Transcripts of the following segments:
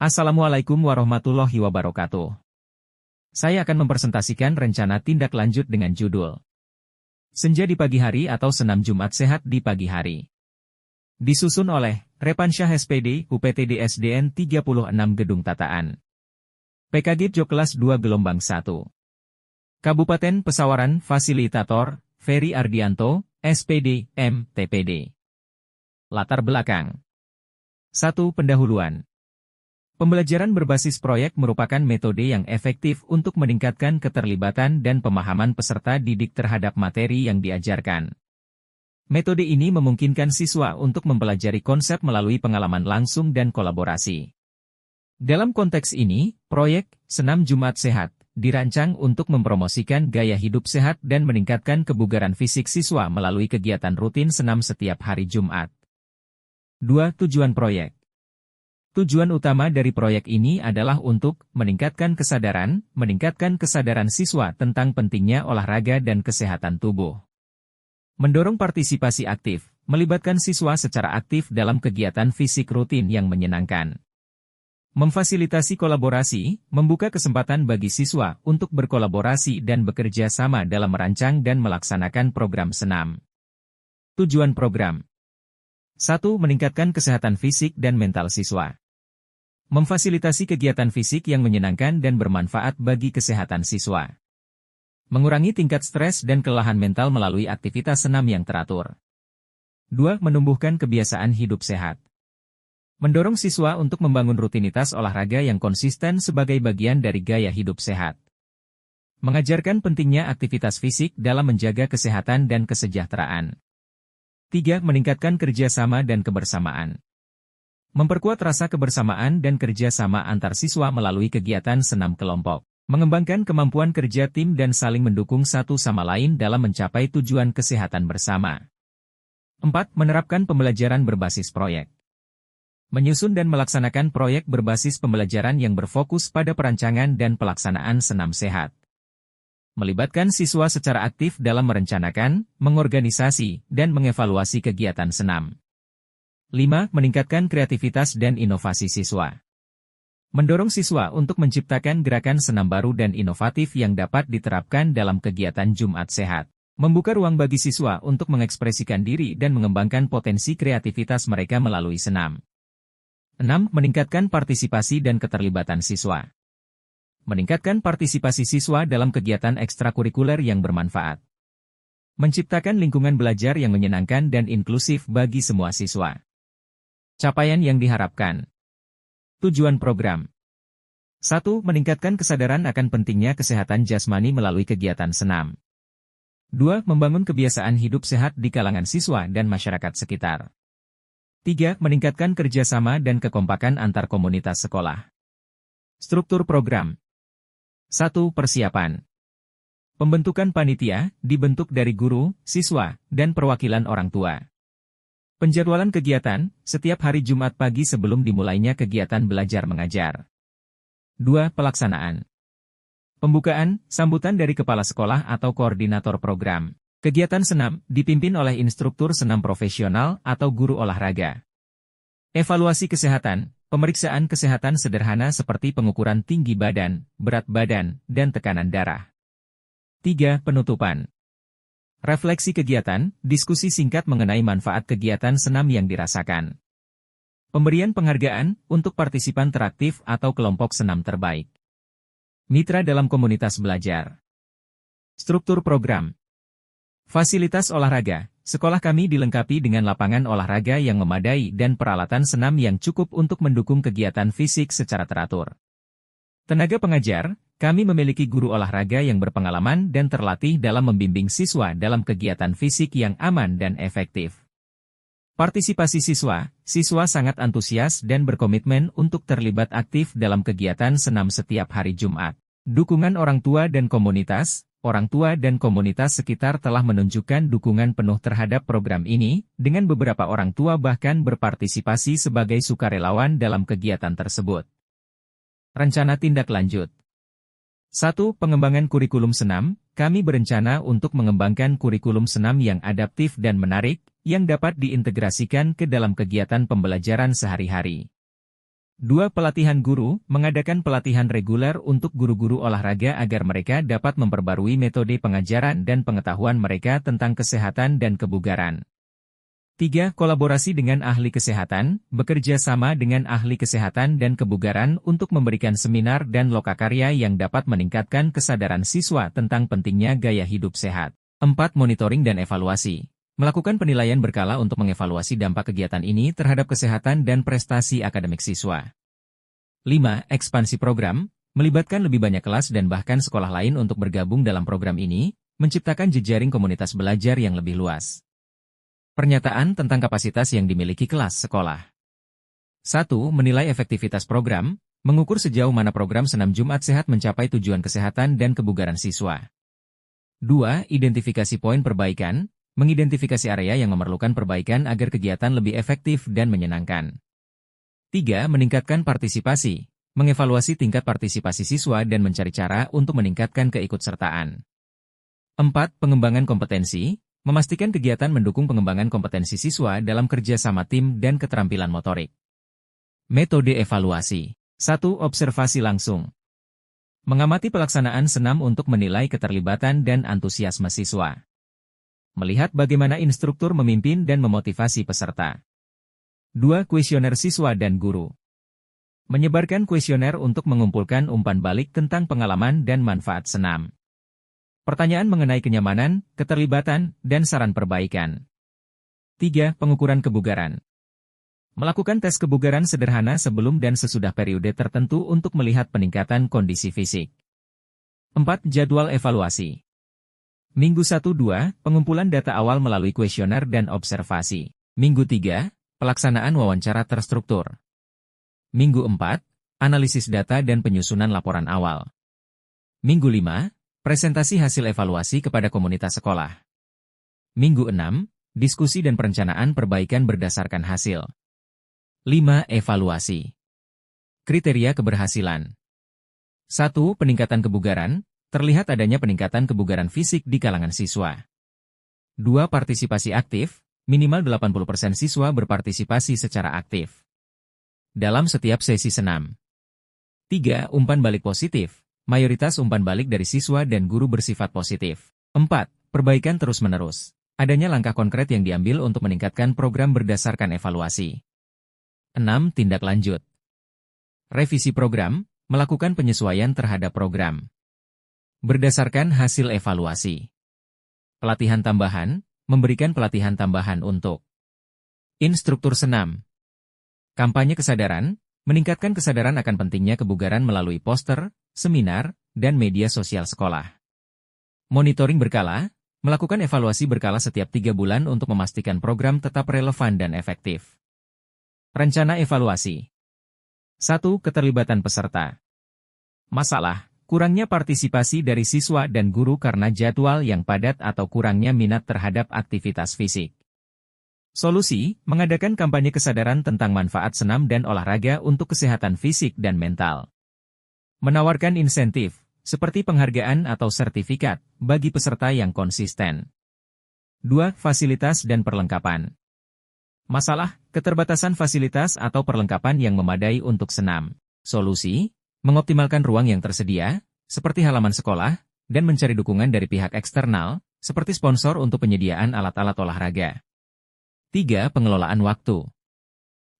Assalamualaikum warahmatullahi wabarakatuh. Saya akan mempresentasikan rencana tindak lanjut dengan judul Senja di pagi hari atau Senam Jumat Sehat di pagi hari. Disusun oleh Repansyah SPD, UPTD SDN 36 Gedung Tataan. PKG Joklas 2 Gelombang 1. Kabupaten Pesawaran Fasilitator, Ferry Ardianto, SPD, MTPD. Latar belakang 1. Pendahuluan. Pembelajaran berbasis proyek merupakan metode yang efektif untuk meningkatkan keterlibatan dan pemahaman peserta didik terhadap materi yang diajarkan. Metode ini memungkinkan siswa untuk mempelajari konsep melalui pengalaman langsung dan kolaborasi. Dalam konteks ini, proyek Senam Jumat Sehat dirancang untuk mempromosikan gaya hidup sehat dan meningkatkan kebugaran fisik siswa melalui kegiatan rutin senam setiap hari Jumat. 2. Tujuan proyek. Tujuan utama dari proyek ini adalah untuk meningkatkan kesadaran siswa tentang pentingnya olahraga dan kesehatan tubuh. Mendorong partisipasi aktif, melibatkan siswa secara aktif dalam kegiatan fisik rutin yang menyenangkan. Memfasilitasi kolaborasi, membuka kesempatan bagi siswa untuk berkolaborasi dan bekerja sama dalam merancang dan melaksanakan program senam. Tujuan program 1. Meningkatkan kesehatan fisik dan mental siswa. Memfasilitasi kegiatan fisik yang menyenangkan dan bermanfaat bagi kesehatan siswa. Mengurangi tingkat stres dan kelelahan mental melalui aktivitas senam yang teratur. 2. Menumbuhkan kebiasaan hidup sehat. Mendorong siswa untuk membangun rutinitas olahraga yang konsisten sebagai bagian dari gaya hidup sehat. Mengajarkan pentingnya aktivitas fisik dalam menjaga kesehatan dan kesejahteraan. 3. Meningkatkan kerjasama dan kebersamaan. Memperkuat rasa kebersamaan dan kerjasama antar siswa melalui kegiatan senam kelompok. Mengembangkan kemampuan kerja tim dan saling mendukung satu sama lain dalam mencapai tujuan kesehatan bersama. 4. Menerapkan pembelajaran berbasis proyek. Menyusun dan melaksanakan proyek berbasis pembelajaran yang berfokus pada perancangan dan pelaksanaan senam sehat. Melibatkan siswa secara aktif dalam merencanakan, mengorganisasi, dan mengevaluasi kegiatan senam. 5. Meningkatkan kreativitas dan inovasi siswa. Mendorong siswa untuk menciptakan gerakan senam baru dan inovatif yang dapat diterapkan dalam kegiatan Jumat Sehat. Membuka ruang bagi siswa untuk mengekspresikan diri dan mengembangkan potensi kreativitas mereka melalui senam. 6. Meningkatkan partisipasi dan keterlibatan siswa. Meningkatkan partisipasi siswa dalam kegiatan ekstrakurikuler yang bermanfaat. Menciptakan lingkungan belajar yang menyenangkan dan inklusif bagi semua siswa. Capaian yang diharapkan. Tujuan program 1. Meningkatkan kesadaran akan pentingnya kesehatan jasmani melalui kegiatan senam. 2. Membangun kebiasaan hidup sehat di kalangan siswa dan masyarakat sekitar. 3. Meningkatkan kerjasama dan kekompakan antar komunitas sekolah. Struktur program 1. Persiapan. Pembentukan panitia dibentuk dari guru, siswa, dan perwakilan orang tua. Penjadwalan kegiatan, setiap hari Jumat pagi sebelum dimulainya kegiatan belajar mengajar. 2. Pelaksanaan. Pembukaan, sambutan dari kepala sekolah atau koordinator program. Kegiatan senam, dipimpin oleh instruktur senam profesional atau guru olahraga. Evaluasi kesehatan, pemeriksaan kesehatan sederhana seperti pengukuran tinggi badan, berat badan, dan tekanan darah. 3. Penutupan. Refleksi kegiatan, diskusi singkat mengenai manfaat kegiatan senam yang dirasakan. Pemberian penghargaan untuk partisipan teraktif atau kelompok senam terbaik. Mitra dalam komunitas belajar. Struktur program. Fasilitas olahraga. Sekolah kami dilengkapi dengan lapangan olahraga yang memadai dan peralatan senam yang cukup untuk mendukung kegiatan fisik secara teratur. Tenaga pengajar. Kami memiliki guru olahraga yang berpengalaman dan terlatih dalam membimbing siswa dalam kegiatan fisik yang aman dan efektif. Partisipasi siswa sangat antusias dan berkomitmen untuk terlibat aktif dalam kegiatan senam setiap hari Jumat. Dukungan orang tua dan komunitas sekitar telah menunjukkan dukungan penuh terhadap program ini, dengan beberapa orang tua bahkan berpartisipasi sebagai sukarelawan dalam kegiatan tersebut. Rencana tindak lanjut. 1. Pengembangan kurikulum senam. Kami berencana untuk mengembangkan kurikulum senam yang adaptif dan menarik, yang dapat diintegrasikan ke dalam kegiatan pembelajaran sehari-hari. 2. Pelatihan guru, mengadakan pelatihan reguler untuk guru-guru olahraga agar mereka dapat memperbarui metode pengajaran dan pengetahuan mereka tentang kesehatan dan kebugaran. 3. Kolaborasi dengan ahli kesehatan, bekerja sama dengan ahli kesehatan dan kebugaran untuk memberikan seminar dan lokakarya yang dapat meningkatkan kesadaran siswa tentang pentingnya gaya hidup sehat. 4. Monitoring dan evaluasi. Melakukan penilaian berkala untuk mengevaluasi dampak kegiatan ini terhadap kesehatan dan prestasi akademik siswa. 5. Ekspansi program, melibatkan lebih banyak kelas dan bahkan sekolah lain untuk bergabung dalam program ini, menciptakan jejaring komunitas belajar yang lebih luas. Pernyataan tentang kapasitas yang dimiliki kelas sekolah. 1. Menilai efektivitas program, mengukur sejauh mana program senam Jumat Sehat mencapai tujuan kesehatan dan kebugaran siswa. 2. Identifikasi poin perbaikan, mengidentifikasi area yang memerlukan perbaikan agar kegiatan lebih efektif dan menyenangkan. 3. Meningkatkan partisipasi, mengevaluasi tingkat partisipasi siswa dan mencari cara untuk meningkatkan keikutsertaan. 4. Pengembangan kompetensi, memastikan kegiatan mendukung pengembangan kompetensi siswa dalam kerja sama tim dan keterampilan motorik. Metode evaluasi. 1. Observasi langsung. Mengamati pelaksanaan senam untuk menilai keterlibatan dan antusiasme siswa. Melihat bagaimana instruktur memimpin dan memotivasi peserta. 2. Kuesioner siswa dan guru. Menyebarkan kuesioner untuk mengumpulkan umpan balik tentang pengalaman dan manfaat senam. Pertanyaan mengenai kenyamanan, keterlibatan, dan saran perbaikan. 3. Pengukuran kebugaran. Melakukan tes kebugaran sederhana sebelum dan sesudah periode tertentu untuk melihat peningkatan kondisi fisik. 4. Jadwal evaluasi. Minggu 1-2, pengumpulan data awal melalui kuesioner dan observasi. Minggu 3, pelaksanaan wawancara terstruktur. Minggu 4, analisis data dan penyusunan laporan awal. Minggu 5, presentasi hasil evaluasi kepada komunitas sekolah. Minggu 6, diskusi dan perencanaan perbaikan berdasarkan hasil. 5. Evaluasi. Kriteria keberhasilan. 1. Peningkatan kebugaran. Terlihat adanya peningkatan kebugaran fisik di kalangan siswa. 2. Partisipasi aktif, minimal 80% siswa berpartisipasi secara aktif dalam setiap sesi senam. 3. Umpan balik positif, mayoritas umpan balik dari siswa dan guru bersifat positif. 4. Perbaikan terus-menerus, adanya langkah konkret yang diambil untuk meningkatkan program berdasarkan evaluasi. 6. Tindak lanjut. Revisi program, melakukan penyesuaian terhadap program. Berdasarkan hasil evaluasi. Pelatihan tambahan, memberikan pelatihan tambahan untuk instruktur senam. Kampanye kesadaran, meningkatkan kesadaran akan pentingnya kebugaran melalui poster, seminar, dan media sosial sekolah. Monitoring berkala, melakukan evaluasi berkala setiap 3 bulan untuk memastikan program tetap relevan dan efektif. Rencana evaluasi. 1. Keterlibatan peserta. Masalah. Kurangnya partisipasi dari siswa dan guru karena jadwal yang padat atau kurangnya minat terhadap aktivitas fisik. Solusi, mengadakan kampanye kesadaran tentang manfaat senam dan olahraga untuk kesehatan fisik dan mental. Menawarkan insentif, seperti penghargaan atau sertifikat, bagi peserta yang konsisten. 2. Fasilitas dan perlengkapan. Masalah, keterbatasan fasilitas atau perlengkapan yang memadai untuk senam. Solusi, mengoptimalkan ruang yang tersedia, seperti halaman sekolah, dan mencari dukungan dari pihak eksternal, seperti sponsor untuk penyediaan alat-alat olahraga. 3. Pengelolaan waktu.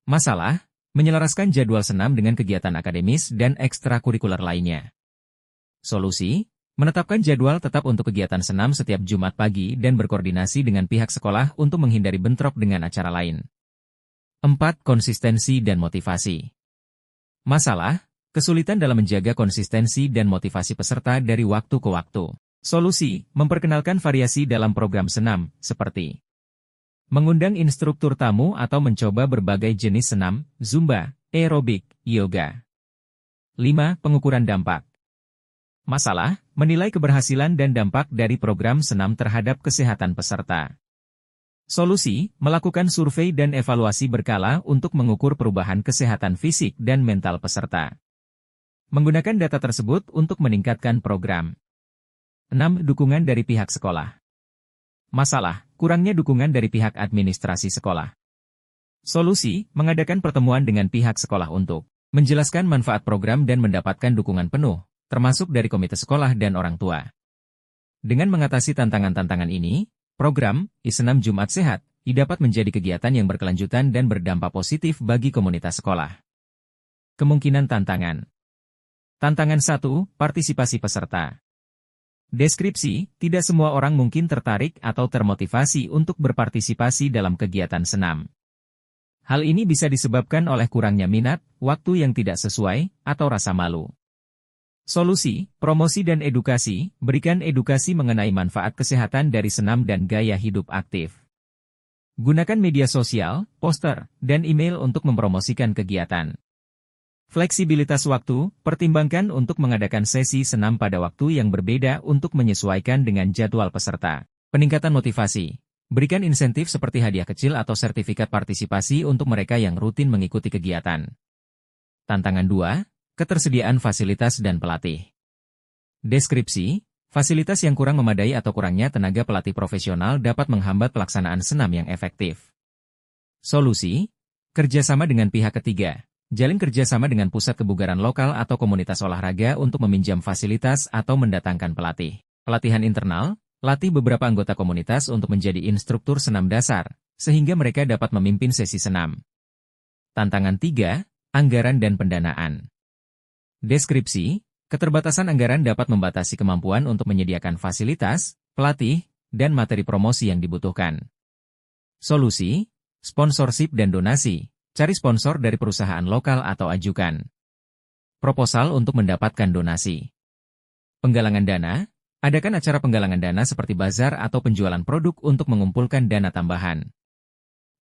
Masalah, menyelaraskan jadwal senam dengan kegiatan akademis dan ekstrakurikuler lainnya. Solusi, menetapkan jadwal tetap untuk kegiatan senam setiap Jumat pagi dan berkoordinasi dengan pihak sekolah untuk menghindari bentrok dengan acara lain. 4. Konsistensi dan motivasi. Masalah, kesulitan dalam menjaga konsistensi dan motivasi peserta dari waktu ke waktu. Solusi, memperkenalkan variasi dalam program senam, seperti mengundang instruktur tamu atau mencoba berbagai jenis senam, zumba, aerobik, yoga. 5. Pengukuran dampak. Masalah, menilai keberhasilan dan dampak dari program senam terhadap kesehatan peserta. Solusi, melakukan survei dan evaluasi berkala untuk mengukur perubahan kesehatan fisik dan mental peserta. Menggunakan data tersebut untuk meningkatkan program. 6. Dukungan dari pihak sekolah. Masalah, kurangnya dukungan dari pihak administrasi sekolah. Solusi, mengadakan pertemuan dengan pihak sekolah untuk Menjelaskan manfaat program dan mendapatkan dukungan penuh, termasuk dari komite sekolah dan orang tua. Dengan mengatasi tantangan-tantangan ini, program I6 Jumat Sehat dapat menjadi kegiatan yang berkelanjutan dan berdampak positif bagi komunitas sekolah. Kemungkinan tantangan. Tantangan 1, partisipasi peserta. Deskripsi, tidak semua orang mungkin tertarik atau termotivasi untuk berpartisipasi dalam kegiatan senam. Hal ini bisa disebabkan oleh kurangnya minat, waktu yang tidak sesuai, atau rasa malu. Solusi, promosi dan edukasi, berikan edukasi mengenai manfaat kesehatan dari senam dan gaya hidup aktif. Gunakan media sosial, poster, dan email untuk mempromosikan kegiatan. Fleksibilitas waktu, pertimbangkan untuk mengadakan sesi senam pada waktu yang berbeda untuk menyesuaikan dengan jadwal peserta. Peningkatan motivasi. Berikan insentif seperti hadiah kecil atau sertifikat partisipasi untuk mereka yang rutin mengikuti kegiatan. Tantangan 2, ketersediaan fasilitas dan pelatih. Deskripsi, fasilitas yang kurang memadai atau kurangnya tenaga pelatih profesional dapat menghambat pelaksanaan senam yang efektif. Solusi, kerjasama dengan pihak ketiga. Jalin kerjasama dengan pusat kebugaran lokal atau komunitas olahraga untuk meminjam fasilitas atau mendatangkan pelatih. Pelatihan internal, latih beberapa anggota komunitas untuk menjadi instruktur senam dasar, sehingga mereka dapat memimpin sesi senam. Tantangan 3, anggaran dan pendanaan. Deskripsi, keterbatasan anggaran dapat membatasi kemampuan untuk menyediakan fasilitas, pelatih, dan materi promosi yang dibutuhkan. Solusi, sponsorship dan donasi. Cari sponsor dari perusahaan lokal atau ajukan proposal untuk mendapatkan donasi. Penggalangan dana, adakan acara penggalangan dana seperti bazar atau penjualan produk untuk mengumpulkan dana tambahan.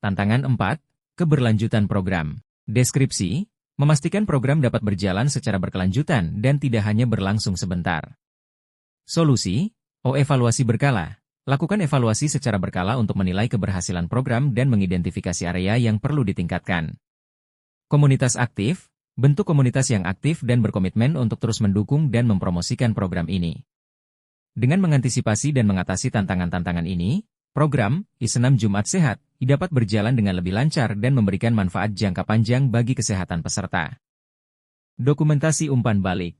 Tantangan 4, keberlanjutan program. Deskripsi, memastikan program dapat berjalan secara berkelanjutan dan tidak hanya berlangsung sebentar. Solusi, evaluasi berkala. Lakukan evaluasi secara berkala untuk menilai keberhasilan program dan mengidentifikasi area yang perlu ditingkatkan. Komunitas aktif, bentuk komunitas yang aktif dan berkomitmen untuk terus mendukung dan mempromosikan program ini. Dengan mengantisipasi dan mengatasi tantangan-tantangan ini, program I6 Jumat Sehat dapat berjalan dengan lebih lancar dan memberikan manfaat jangka panjang bagi kesehatan peserta. Dokumentasi umpan balik.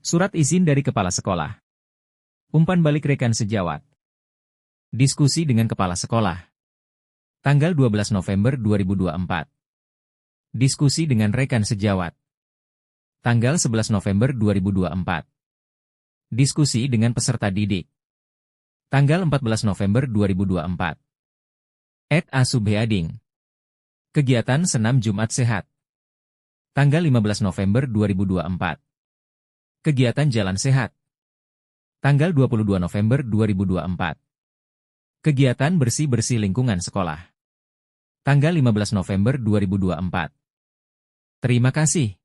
Surat izin dari kepala sekolah. Umpan balik rekan sejawat. Diskusi dengan kepala sekolah. Tanggal 12 November 2024. Diskusi dengan rekan sejawat. Tanggal 11 November 2024. Diskusi dengan peserta didik. Tanggal 14 November 2024. @asubheading. Kegiatan senam Jumat Sehat. Tanggal 15 November 2024. Kegiatan jalan sehat. Tanggal 22 November 2024. Kegiatan bersih-bersih lingkungan sekolah. Tanggal 15 November 2024. Terima kasih.